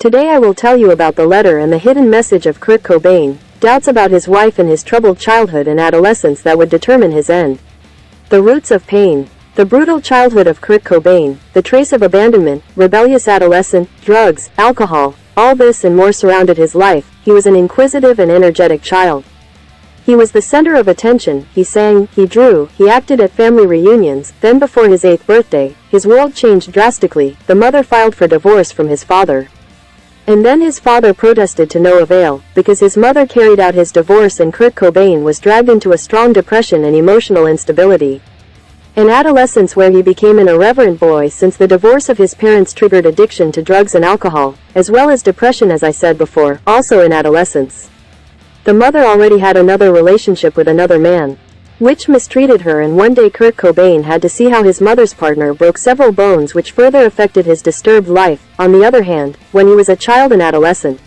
Today I will tell you about the letter and the hidden message of Kurt Cobain, doubts about his wife and his troubled childhood and adolescence that would determine his end. The roots of pain. The brutal childhood of Kurt Cobain, the trace of abandonment, rebellious adolescent, drugs, alcohol, all this and more surrounded his life. He was an inquisitive and energetic child. He was the center of attention. He sang, he drew, he acted at family reunions. Then before his 8th birthday, his world changed drastically. The mother filed for divorce from his father. And then his father protested to no avail, because his mother carried out his divorce and Kurt Cobain was dragged into a strong depression and emotional instability. An adolescence where he became an irreverent boy since the divorce of his parents triggered addiction to drugs and alcohol, as well as depression as I said before, also in adolescence. The mother already had another relationship with another man, which mistreated her, and one day Kurt Cobain had to see how his mother's partner broke several bones, which further affected his disturbed life. On the other hand, when he was a child and adolescent,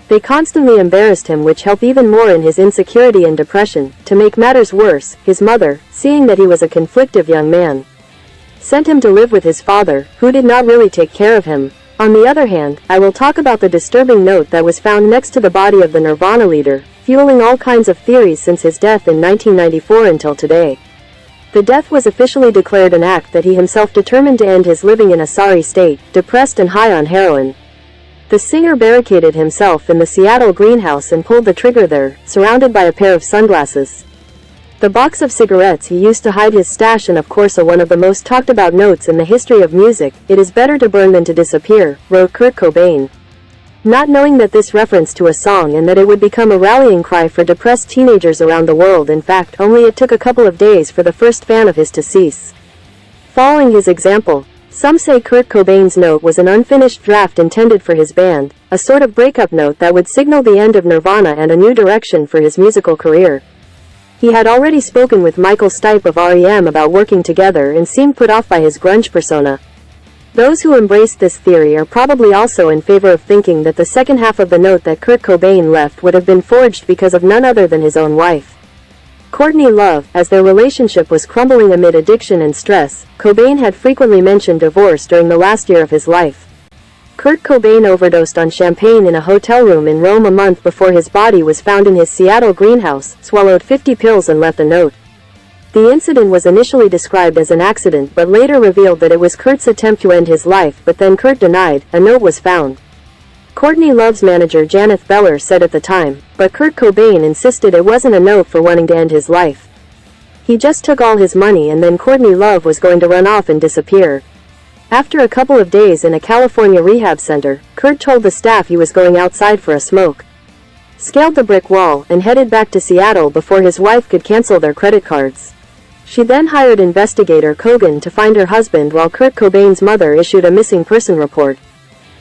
they constantly embarrassed him, which helped even more in his insecurity and depression. To make matters worse, his mother, seeing that he was a conflictive young man, sent him to live with his father, who did not really take care of him. On the other hand, I will talk about the disturbing note that was found next to the body of the Nirvana leader, fueling all kinds of theories since his death in 1994 until today. The death was officially declared an act that he himself determined to end his living in a sorry state, depressed and high on heroin. The singer barricaded himself in the Seattle greenhouse and pulled the trigger there, surrounded by a pair of sunglasses. The box of cigarettes he used to hide his stash, and of course one of the most talked about notes in the history of music, "It is better to burn than to disappear," wrote Kurt Cobain. Not knowing that this reference to a song and that it would become a rallying cry for depressed teenagers around the world. In fact, only it took a couple of days for the first fan of his to cease following his example. Some say Kurt Cobain's note was an unfinished draft intended for his band, a sort of breakup note that would signal the end of Nirvana and a new direction for his musical career. He had already spoken with Michael Stipe of REM about working together and seemed put off by his grunge persona. Those who embraced this theory are probably also in favor of thinking that the second half of the note that Kurt Cobain left would have been forged because of none other than his own wife, Courtney Love. As their relationship was crumbling amid addiction and stress, Cobain had frequently mentioned divorce during the last year of his life. Kurt Cobain overdosed on champagne in a hotel room in Rome a month before his body was found in his Seattle greenhouse, swallowed 50 pills and left a note. The incident was initially described as an accident but later revealed that it was Kurt's attempt to end his life, but then Kurt denied. A note was found, Courtney Love's manager Janet Beller said at the time, but Kurt Cobain insisted it wasn't a note for wanting to end his life. He just took all his money and then Courtney Love was going to run off and disappear. After a couple of days in a California rehab center, Kurt told the staff he was going outside for a smoke, scaled the brick wall, and headed back to Seattle before his wife could cancel their credit cards. She then hired investigator Kogan to find her husband while Kurt Cobain's mother issued a missing person report.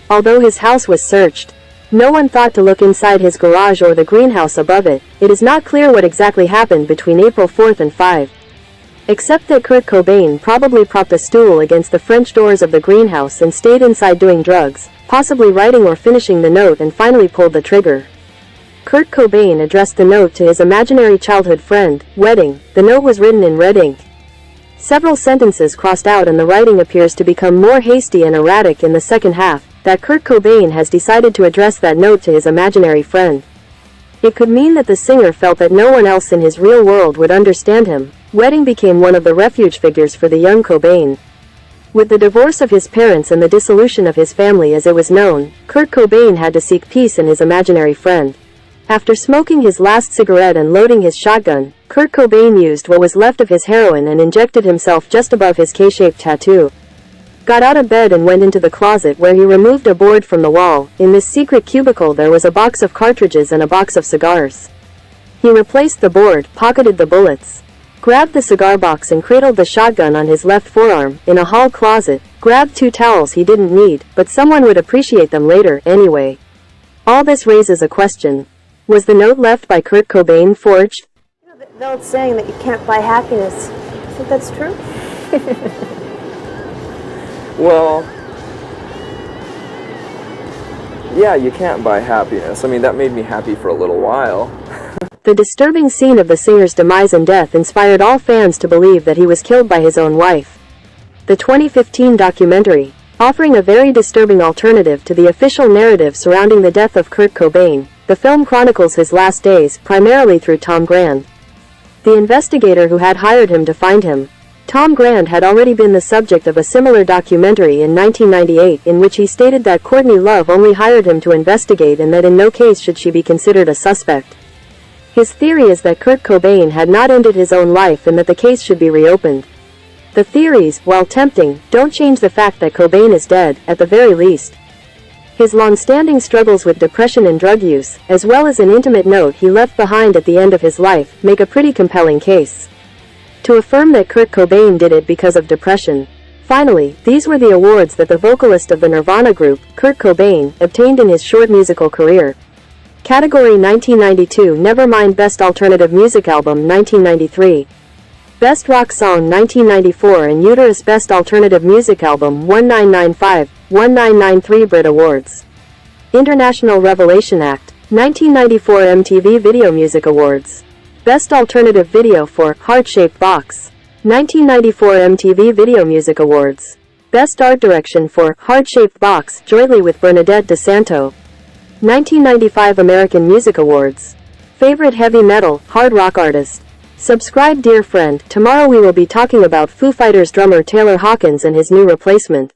Although his house was searched, no one thought to look inside his garage or the greenhouse above it. It is not clear what exactly happened between April 4th and 5. Except that Kurt Cobain probably propped a stool against the French doors of the greenhouse and stayed inside doing drugs, possibly writing or finishing the note, and finally pulled the trigger. Kurt Cobain addressed the note to his imaginary childhood friend, Wedding. The note was written in red ink. Several sentences crossed out and the writing appears to become more hasty and erratic in the second half, that Kurt Cobain has decided to address that note to his imaginary friend. It could mean that the singer felt that no one else in his real world would understand him. Wedding became one of the refuge figures for the young Cobain. With the divorce of his parents and the dissolution of his family as it was known, Kurt Cobain had to seek peace in his imaginary friend. After smoking his last cigarette and loading his shotgun, Kurt Cobain used what was left of his heroin and injected himself just above his K-shaped tattoo. Got out of bed and went into the closet where he removed a board from the wall. In this secret cubicle there was a box of cartridges and a box of cigars. He replaced the board, pocketed the bullets, grabbed the cigar box and cradled the shotgun on his left forearm. In a hall closet, grabbed 2 towels he didn't need, but someone would appreciate them later, anyway. All this raises a question. Was the note left by Kurt Cobain forged? You know, the old saying that you can't buy happiness. You think that's true? Well, yeah, you can't buy happiness. I mean, that made me happy for a little while. The disturbing scene of the singer's demise and death inspired all fans to believe that he was killed by his own wife. The 2015 documentary, Offering a very disturbing alternative to the official narrative surrounding the death of Kurt Cobain, the film chronicles his last days, primarily through Tom Grand, the investigator who had hired him to find him. Tom Grand had already been the subject of a similar documentary in 1998 in which he stated that Courtney Love only hired him to investigate and that in no case should she be considered a suspect. His theory is that Kurt Cobain had not ended his own life and that the case should be reopened. The theories, while tempting, don't change the fact that Cobain is dead, at the very least. His long-standing struggles with depression and drug use, as well as an intimate note he left behind at the end of his life, make a pretty compelling case to affirm that Kurt Cobain did it because of depression. Finally, these were the awards that the vocalist of the Nirvana group, Kurt Cobain, obtained in his short musical career. Category 1992 Nevermind Best Alternative Music Album 1993 Best Rock Song 1994 and Uterus Best Alternative Music Album 1995-1993 Brit Awards. International Revelation Act 1994 MTV Video Music Awards. Best Alternative Video for Heart-Shaped Box 1994 MTV Video Music Awards. Best Art Direction for Heart-Shaped Box jointly with Bernadette DeSanto 1995 American Music Awards. Favorite Heavy Metal, Hard Rock Artist. Subscribe dear friend, tomorrow we will be talking about Foo Fighters drummer Taylor Hawkins and his new replacement.